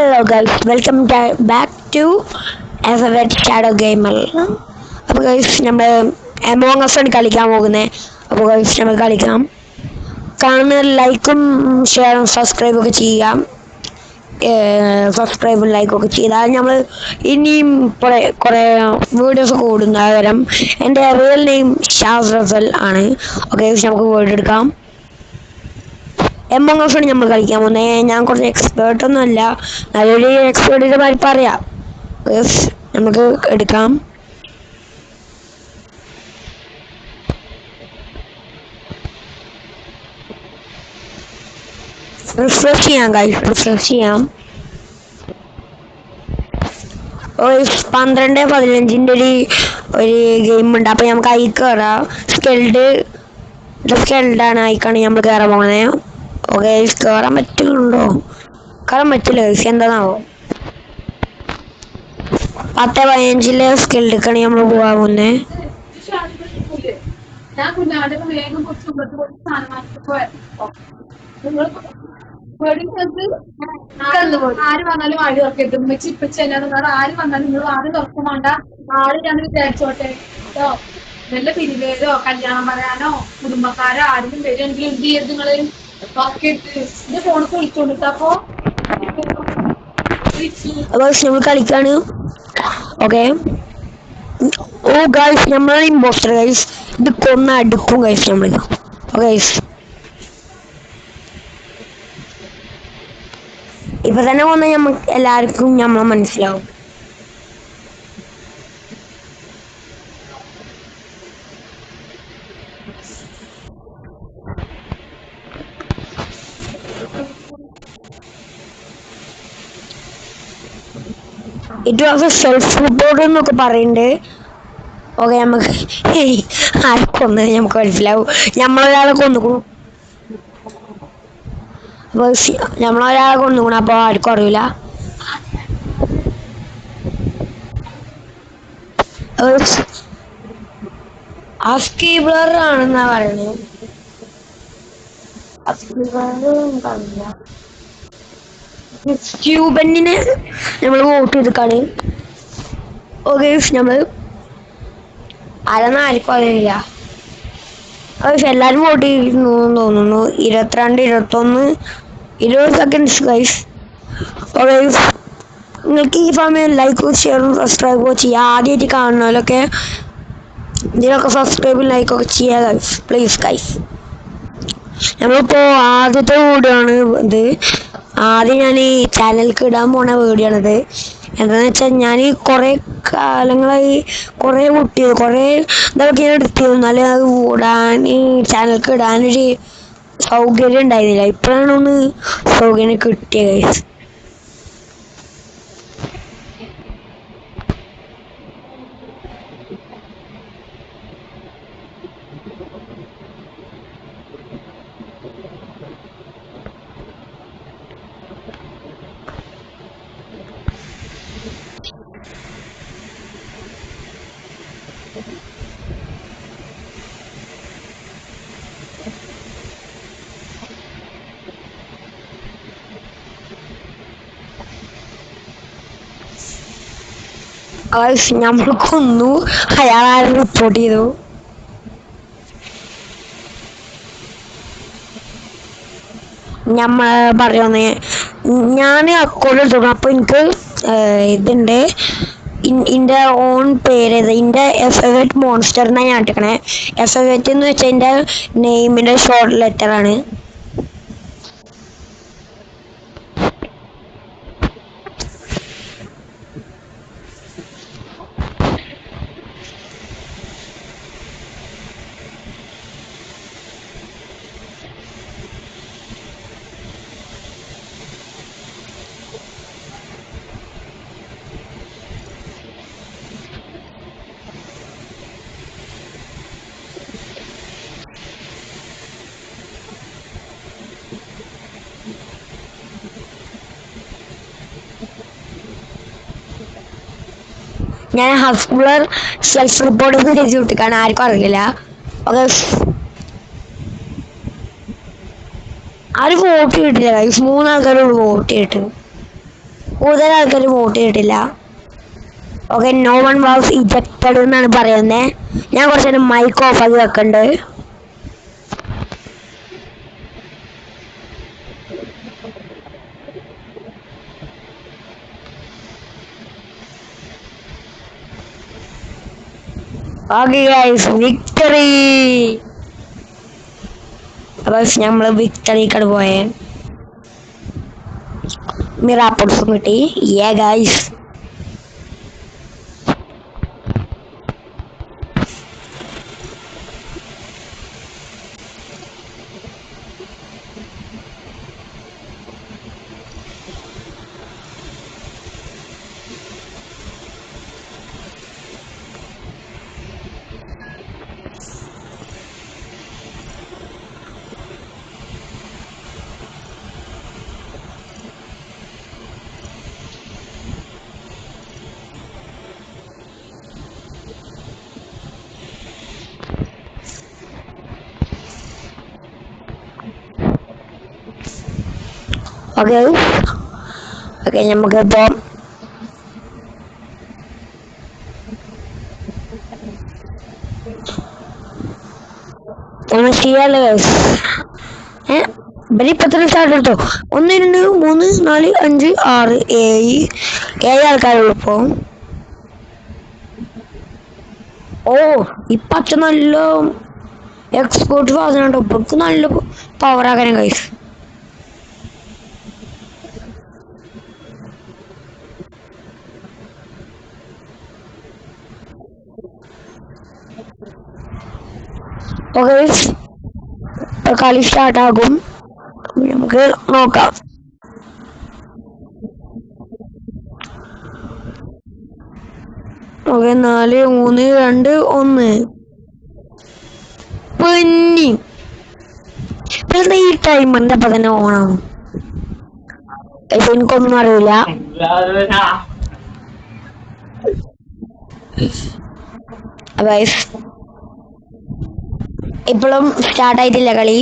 Hello guys, welcome back to Alphabet Shadow Gamer. അപ്പോൾ guys നമ്മൾ Among Us ആണ് കളിക്കാൻ പോകുന്നത്. അപ്പോൾ ഗൈസ് നമ്മൾ കളിക്കാം. കാണുന്ന ലൈക്കും ഷെയറും സബ്സ്ക്രൈബും ഒക്കെ ചെയ്യാം. സബ്സ്ക്രൈബും ലൈക്കും ഒക്കെ ചെയ്താൽ നമ്മൾ ഇനിയും കുറേ വീഡിയോസ് കൂടുന്ന പകരം എൻ്റെ റിയൽ നെയിം ഷാസ് റസൽ ആണ്. ഓക്കെ നമുക്ക് വീഡിയോ എടുക്കാം. Among Us ആണ് നമ്മൾ കളിക്കാൻ പോകുന്നത്. ഞാൻ കുറച്ച് എക്സ്പേർട്ടൊന്നും അല്ല, നല്ലൊരു എക്സ്പേർട്ടിൻ്റെ മാതിരി പറയാം. നമുക്ക് എടുക്കാം. റിഫ്രഷ് ചെയ്യാം ഗൈസ്, റിഫ്രഷ് ചെയ്യാം. 12-15 ഒരു ഗെയിം ഉണ്ട്. അപ്പോൾ നമുക്ക് അതിൽ കയറാം. സ്കെൽഡാണ്, അതിക്കാണ് നമ്മൾ കയറാൻ പോകുന്നത്. ഓക്കെ കയറാൻ പറ്റുന്നുണ്ടോ? കയറാൻ പറ്റില്ല ഗൈസ്, എന്താണാവോ. 10-15 സ്കെൽഡിക്കാണ് നമ്മൾ പോകാൻ പോകുന്നത്. ആര് വന്നാലും ആര് തുറക്കരുത്. ഉമ്മച്ചി ഇപ്പച്ചി അല്ലാതെ വേറെ ആര് വന്നാലും നിങ്ങൾ ആരും തുറക്കും വേണ്ട. ആര് ഞാൻ വിചാരിച്ചോട്ടെ കേട്ടോ. വല്ല പിരിവേരോ കല്യാണം പറയാനോ കുടുംബക്കാരോ ആരെങ്കിലും വരുമെങ്കിലും എന്ത് ചെയ്ത് നിങ്ങള് തുറക്കരുത്. എന്റെ ഫോണിക്ക് വിളിച്ചോണ്ടിട്ട്. അപ്പൊ നമ്മൾ കളിക്കാണ്. ഓക്കെ ഓ ഗൈസ്, നമ്മളാണ് ഇമ്പോസ്റ്റർ ഗൈസ്. ഇത് കൊന്ന അടുക്കും ഗൈസ് നമ്മൾ. ഓക്കെ ഇപ്പൊ തന്നെ കൊന്ന നമുക്ക് എല്ലാവർക്കും നമ്മളെ മനസ്സിലാവും. It was A self report എന്നൊക്കെ പറയുന്നുണ്ട്. ഓക്കെ നമുക്ക് ആരെ കൊന്നത് നമുക്ക് മനസ്സിലാവും. നമ്മളൊരാളെ കൊന്നുകൂടും. അപ്പോൾ നമ്മളൊരാളെ കൊന്നുകൂടും, അപ്പോൾ ആർക്കും അറിയില്ല. അസ്കീബ്ലർ ആണെന്നാ പറയുന്നത്. ക്യൂബന്നിന് നമ്മൾ വോട്ട് ചെയ്തിക്കാണ്. ഓക്കെ നമ്മൾ ആരെന്നാർക്കും അറിയില്ല. എല്ലാവരും വോട്ട് ചെയ്തിരുന്നു തോന്നുന്നു. 22, 21, 20 സെക്കൻഡ്സ് ഗൈസ്. ഓക്കെ നിങ്ങൾക്ക് ഈ സമയം ലൈക്കും ഷെയറും സബ്സ്ക്രൈബും ചെയ്യുക. ആദ്യമായിട്ട് കാണുന്നവരൊക്കെ ഇതിലൊക്കെ സബ്സ്ക്രൈബും ലൈക്കൊക്കെ ചെയ്യുക ഗൈസ്, പ്ലീസ് ഗൈസ്. നമ്മളിപ്പോൾ ആദ്യത്തെ വീഡിയോ ആണ് ഇത്. ആദ്യം ഞാൻ ഈ ചാനലിലേക്ക് ഇടാൻ പോണ വീഡിയോ ആണിത്. എന്താണെന്ന് വെച്ചാൽ ഞാൻ കുറേ കാലങ്ങളായി കുറേ കുട്ടിയത് കുറേ ഇതൊക്കെ ഞാൻ എടുത്തിരുന്നു. എന്നാലും അത് ചാനലിലേക്ക് ഇടാനൊരു സൗകര്യം ഉണ്ടായിരുന്നില്ല. ഇപ്പോഴാണ് ഒന്ന് സൗകര്യം കിട്ടിയത്. നമ്മൾ കൊന്നു, അയാൾ റിപ്പോർട്ട് ചെയ്തു. നമ്മൾ പറയുന്നേ ഞാൻ അക്കൗണ്ട് എടുത്തു. അപ്പോൾ എനിക്ക് ഇതുണ്ട്, എൻ്റെ ഓൺ പേര് എൻ്റെ എഫവറ്റ് മോൺസ്റ്റർ എന്നാണ് ഞാൻ ഇട്ടിക്കണേ. എഫവറ്റ് എന്ന് വെച്ചാൽ എൻ്റെ നെയിമിൻ്റെ ഷോർട്ട് ലെറ്ററാണ്. ഞാൻ ഹസ്കുലർ സെൽഫ് റിപ്പോർട്ട് ചെയ്ത് വിട്ടിക്കാണ്, ആർക്കും അറിയില്ല. ഓക്കെ ആരും വോട്ട് ചെയ്തിട്ടില്ല ഗൈസ്, 3 ആൾക്കാരോട് വോട്ട് ചെയ്തിട്ട്. കൂടുതൽ ആൾക്കാർ വോട്ട് ചെയ്തിട്ടില്ല. Okay, no one was ejected എന്നാണ് പറയുന്നത്. ഞാൻ കുറച്ച് നേരം മൈക്ക് ഓഫ് ആക്കി വെക്കുന്നുണ്ട്. Okay guys, victory. അപ്പൊ നമ്മള് വിക്ടറിക്കാട് പോയേ. മിറാപ്പിൾസും കിട്ടി. യാ ഗൈസ്. ഓക്കെ ഓക്കെ, നമുക്കിപ്പോ നമ്മൾ ചെയ്യാല്ലേ ഗൈസ്. ഇപ്പൊ തന്നെ സ്റ്റാർട്ട് എടുത്തോ. 1 2 3 4 5 6 7 ആൾക്കാരുള്ളൂ ഇപ്പൊ. ഓ, ഇപ്പൊ അച്ഛൻ നല്ല എക്സ്പോർട്ട് സാധനം ഇപ്പൊ നല്ല പവർ ആക്കാനും ഗൈസ്. ഓക്കെ, കളി സ്റ്റാർട്ട് ആകും. നമുക്ക് നോക്കാം. ഓക്കെ, 4 3 2 1. പൊന്നി ഈ ടൈമറിന്റെ അപ്പൊ തന്നെ ഓണം. എനിക്കൊന്നും അറിയില്ല. ഇപ്പോഴും സ്റ്റാർട്ട് ആയിട്ടില്ല കളി.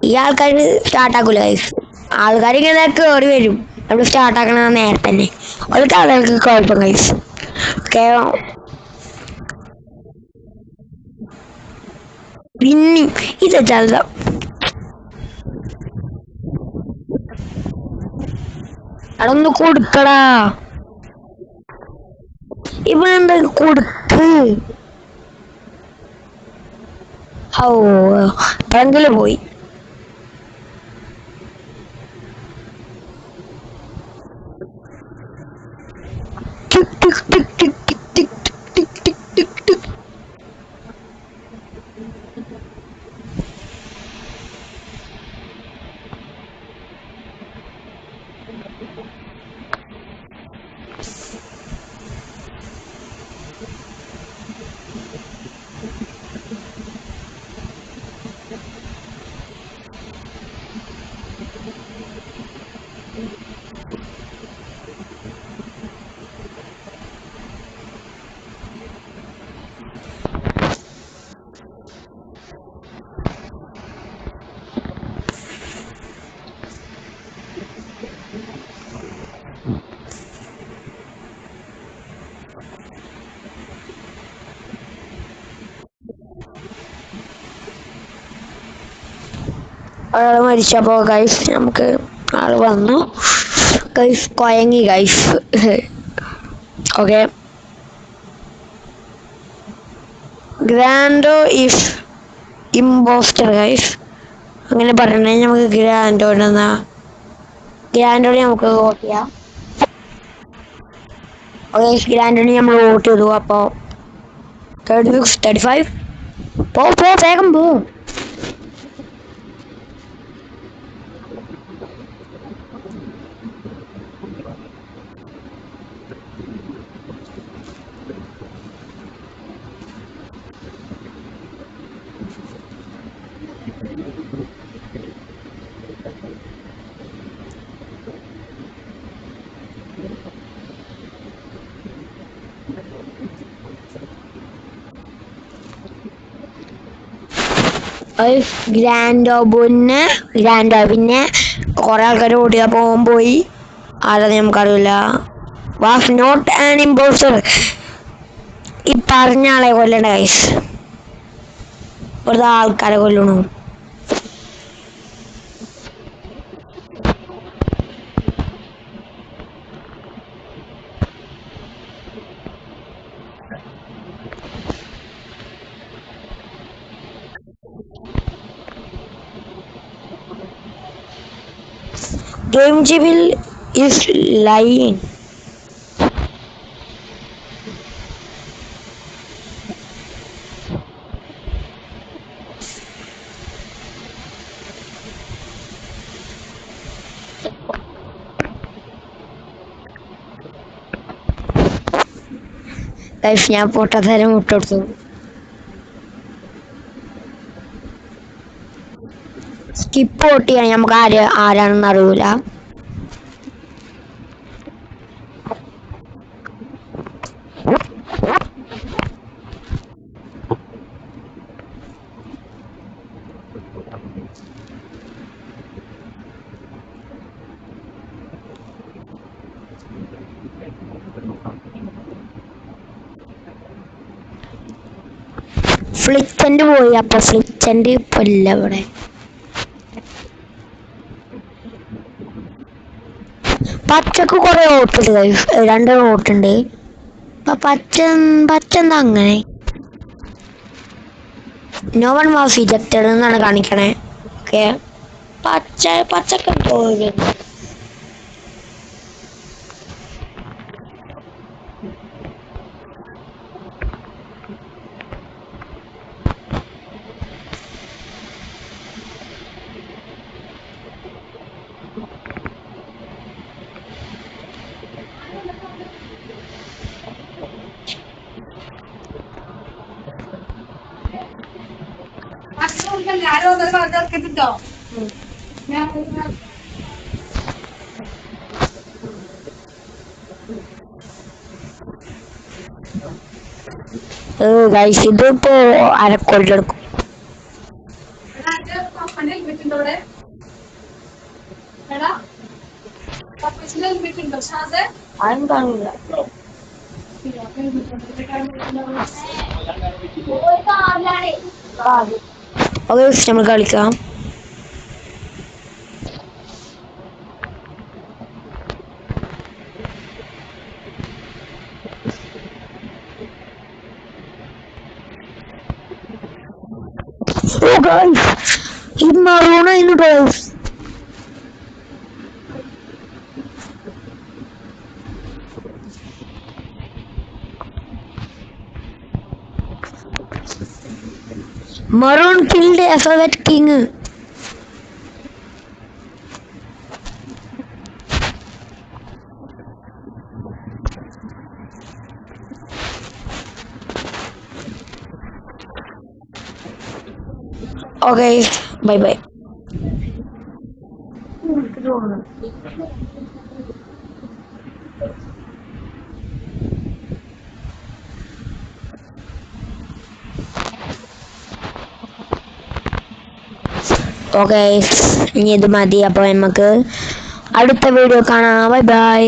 ഈ ആൾക്കാർ സ്റ്റാർട്ട് ആക്കൂല ഗൈസ്. ആൾക്കാർ ഇങ്ങനെ കയറി വരും നമ്മൾ സ്റ്റാർട്ട് ആക്കണ നേരത്തെ തന്നെ. അവർക്ക് ആളുകൾക്ക് കുഴപ്പം ഗൈസ്. പിന്നെ ഇത് ചല അതൊന്ന് കൊടുക്കടാ. ഇവനെന്താ കൊടുക്ക്. ഓ, പങ്കില് പോയി. ഒരാൾ മരിച്ചപ്പോ ഗൈസ് നമുക്ക് ആള് വന്നു ഗൈസ്. കൊയങ്ങി guys. Okay, Grando is impostor guys. അങ്ങനെ പറയണേ. നമുക്ക് ഗ്രാൻഡോനെ നമുക്ക് വോട്ട് ചെയ്യാം. ഗ്രാൻഡോനെ നമ്മൾ വോട്ട് ചെയ്തു. അപ്പോ 36 35 പോ വേഗം പോ. ഗ്രാൻഡോ പിന്നെ കുറെ ആൾക്കാർ ഓടിയപ്പോൾ ഓൻ പോയി. ആരാന്ന് നമുക്കറിയില്ല. Was not an impostor. ഈ പറഞ്ഞ ആളെ കൊല്ലണ്ട ഗൈസ്. വെറുതെ ആൾക്കാരെ കൊല്ലണു. Game Jewel is lying. Guys, ഞാൻ പൊട്ടത്തരം മുട്ടെടുത്തു. സ്കിപ്പ് ഔട്ട് ചെയ്യാൻ നമുക്ക് ആരാണെന്ന് അറിയൂല. ഫ്ലിച്ചന്റ് പോയി. അപ്പൊ ഫ്ലിച്ചന്റ് ഇപ്പൊ ഇല്ല ഇവിടെ. പച്ചക്ക് കുറെ വോട്ടുണ്ട്. 2 വോട്ടുണ്ട്. അപ്പൊ പച്ച എന്താ അങ്ങനെ? നോ വൺ വാസ് ഇജക്റ്റഡ് എന്നാണ് കാണിക്കണേ. ഓക്കെ, പച്ചക്ക് പോയി. ആരോ ഒന്നും പറഞ്ഞിട്ടോ. ഗൈസ് ഇതിപ്പോ അരക്കൊല്ലെടുക്കും. ആരും കാണില്ല. ഓക്കെ, നമ്മൾ കളിക്കാം. Oh guys, ഇത് മറൂണായിരുന്നു guys. Maroon killed Alphabet King. Okay, bye bye. Okay, ഇനി ഇത് മതി. അപ്പോൾ നമുക്ക് അടുത്ത വീഡിയോ കാണാം. Bye by.